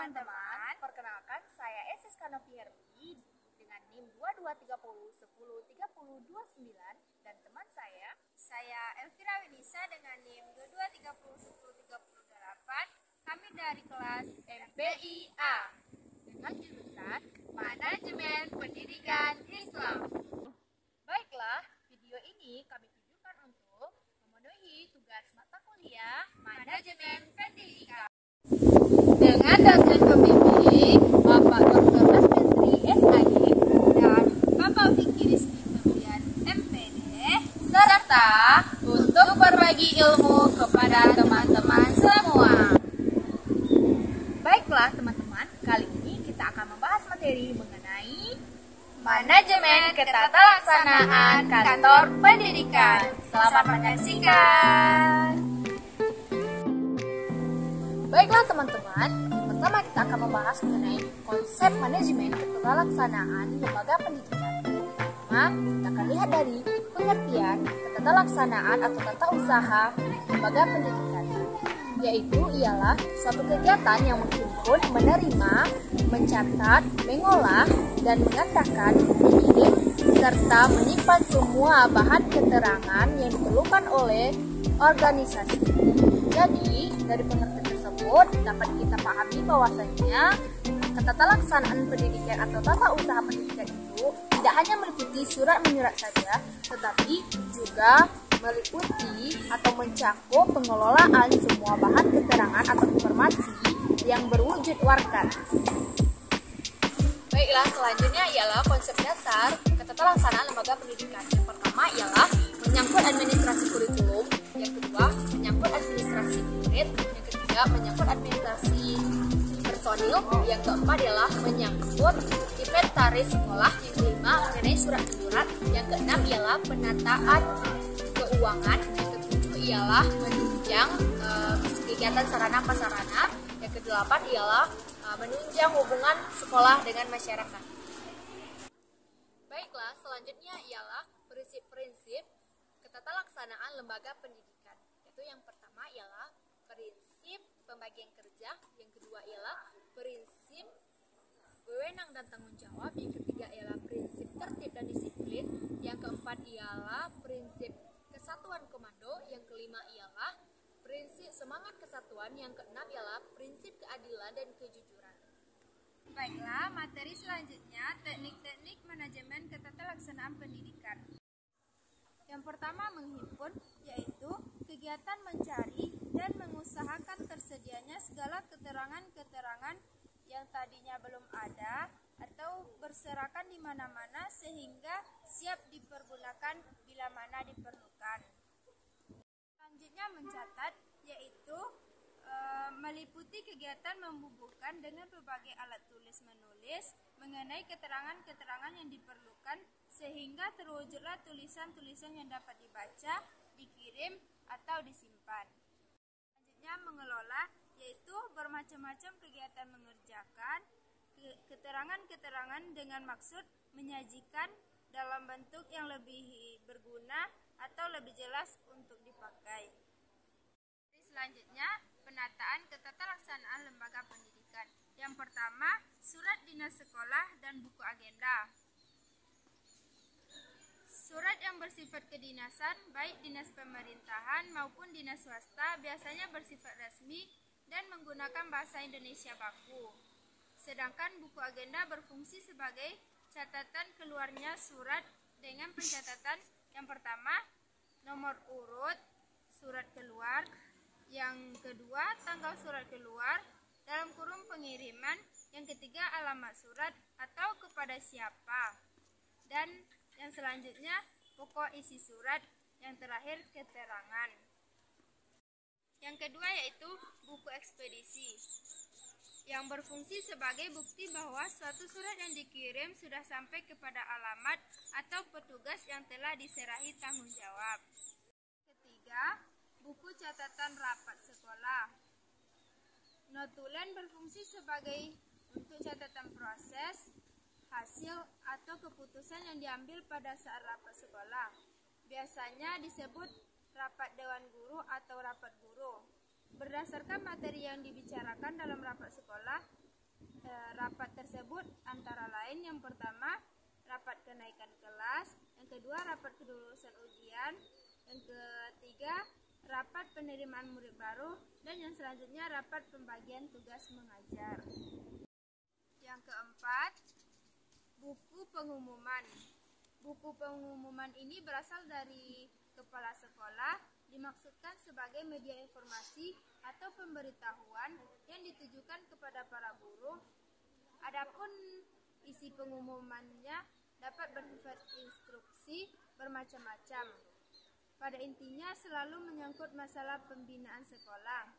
teman-teman, perkenalkan saya Esis Kanopi Hermi dengan NIM 2230103029 dan teman saya Elvira Winisa dengan NIM 2230103038. Kami dari kelas MPIA dengan jurusan Manajemen Pendidikan Islam. Baiklah, video ini kami tujukan untuk memenuhi tugas mata kuliah Manajemen Pendidikan dengan dosen pembimbing Bapak Dr. Asmentri SAG dan Bapak Vicky Rizky Febrian MPD, serta untuk berbagi ilmu kepada teman-teman semua. Baiklah teman-teman, kali ini kita akan membahas materi mengenai Manajemen Ketatalaksanaan Kantor Pendidikan. Selamat menyaksikan. Baiklah teman-teman, yang pertama kita akan membahas mengenai konsep manajemen ketatalaksanaan lembaga pendidikan. Pertama, kita akan lihat dari pengertian ketatalaksanaan atau tata usaha lembaga pendidikan, yaitu ialah suatu kegiatan yang menghimpun, menerima, mencatat, mengolah, dan mengandalkan, mengirim, serta menyimpan semua bahan keterangan yang diperlukan oleh organisasi. Jadi, dari pengertian tersebut dapat kita pahami bahwasanya ketatalaksanaan pendidikan atau tata usaha pendidikan itu tidak hanya meliputi surat menyurat saja, tetapi juga meliputi atau mencakup pengelolaan semua bahan keterangan atau informasi yang berwujud warkat. Baiklah, selanjutnya ialah konsep dasar ketatalaksanaan lembaga pendidikan. Yang pertama ialah menyangkut administrasi kurikulum, yang kedua menyangkut administrasi murid, yang ketiga menyangkut administrasi personil, yang keempat ialah menyangkut inventaris sekolah, yang kelima mengenai surat menyurat, yang keenam ialah penataan keuangan, yang ketujuh ialah menunjang kegiatan sarana prasarana, yang kedelapan ialah menunjang hubungan sekolah dengan masyarakat. Baiklah, selanjutnya ialah prinsip-prinsip ketatalaksanaan lembaga pendidikan. Yaitu yang pertama ialah prinsip pembagian kerja, yang kedua ialah prinsip wewenang dan tanggung jawab, yang ketiga ialah prinsip tertib dan disiplin, yang keempat ialah prinsip kesatuan komando, yang kelima ialah prinsip semangat kesatuan, yang keenam ialah prinsip keadilan dan kejujuran. Baiklah, materi selanjutnya teknik-teknik manajemen ketatalaksanaan pendidikan. Yang pertama menghimpun, yaitu kegiatan mencari dan mengusahakan tersedianya segala keterangan-keterangan yang tadinya belum ada atau berserakan di mana-mana sehingga siap dipergunakan bila mana diperlukan. Selanjutnya mencatat, yaitu meliputi kegiatan membubuhkan dengan berbagai alat tulis-menulis mengenai keterangan-keterangan yang diperlukan sehingga terwujudlah tulisan-tulisan yang dapat dibaca, dikirim, atau disimpan. Selanjutnya mengelola, yaitu bermacam-macam kegiatan mengerjakan keterangan-keterangan dengan maksud menyajikan dalam bentuk yang lebih berguna atau lebih jelas untuk dipakai. Selanjutnya, penataan ketatalaksanaan lembaga pendidikan. Yang pertama, surat dinas sekolah dan buku agenda. Surat yang bersifat kedinasan, baik dinas pemerintahan maupun dinas swasta, biasanya bersifat resmi dan menggunakan bahasa Indonesia baku. Sedangkan buku agenda berfungsi sebagai catatan keluarnya surat dengan pencatatan yang pertama, nomor urut surat keluar, yang kedua, tanggal surat keluar, dalam kurung pengiriman, yang ketiga, alamat surat atau kepada siapa, dan yang selanjutnya, pokok isi surat, yang terakhir, keterangan. Yang kedua yaitu buku ekspedisi, yang berfungsi sebagai bukti bahwa suatu surat yang dikirim sudah sampai kepada alamat atau petugas yang telah diserahi tanggung jawab. Ketiga, buku catatan rapat sekolah. Notulen berfungsi sebagai untuk catatan proses, hasil, atau keputusan yang diambil pada saat rapat sekolah. Biasanya disebut rapat dewan guru atau rapat guru. Berdasarkan materi yang dibicarakan dalam rapat sekolah, rapat tersebut antara lain yang pertama rapat kenaikan kelas, yang kedua rapat kelulusan ujian, yang ketiga rapat penerimaan murid baru, dan yang selanjutnya rapat pembagian tugas mengajar. Yang keempat, buku pengumuman. Buku pengumuman ini berasal dari kepala sekolah, dimaksudkan sebagai media informasi atau pemberitahuan yang ditujukan kepada para guru. Adapun isi pengumumannya dapat bersifat instruksi bermacam-macam. Pada intinya selalu menyangkut masalah pembinaan sekolah.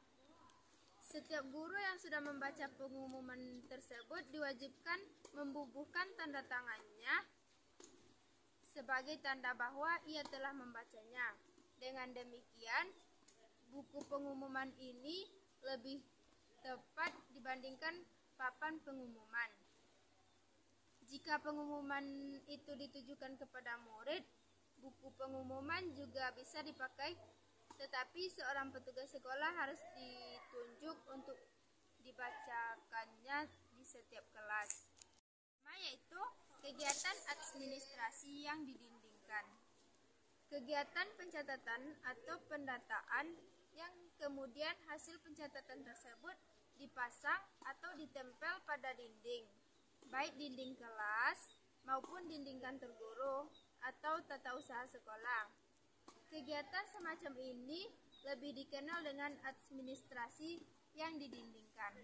Setiap guru yang sudah membaca pengumuman tersebut diwajibkan membubuhkan tanda tangannya sebagai tanda bahwa ia telah membacanya. Dengan demikian, buku pengumuman ini lebih tepat dibandingkan papan pengumuman. Jika pengumuman itu ditujukan kepada murid, buku pengumuman juga bisa dipakai, tetapi seorang petugas sekolah harus ditunjuk untuk dibacakannya di setiap kelas. Pertama yaitu kegiatan administrasi yang didindingkan. Kegiatan pencatatan atau pendataan yang kemudian hasil pencatatan tersebut dipasang atau ditempel pada dinding, baik dinding kelas maupun dinding kantor guru atau tata usaha sekolah. Kegiatan semacam ini lebih dikenal dengan administrasi yang didindingkan.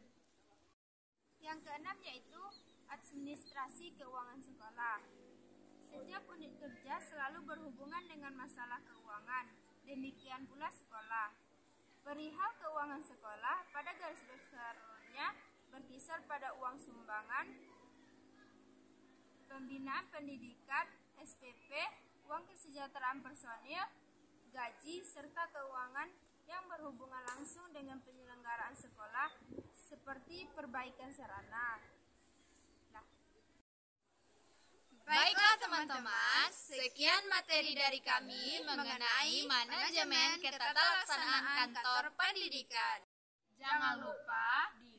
Yang keenam yaitu administrasi keuangan sekolah. Setiap unit kerja selalu berhubungan dengan masalah keuangan, demikian pula sekolah. Perihal keuangan sekolah pada garis besarnya berkisar pada uang sumbangan, pembinaan pendidikan, SPP, uang kesejahteraan personil, gaji, serta keuangan yang berhubungan langsung dengan penyelenggaraan sekolah seperti perbaikan sarana. Baiklah teman-teman, sekian materi dari kami mengenai manajemen ketataalaksanaan kantor pendidikan. Jangan lupa di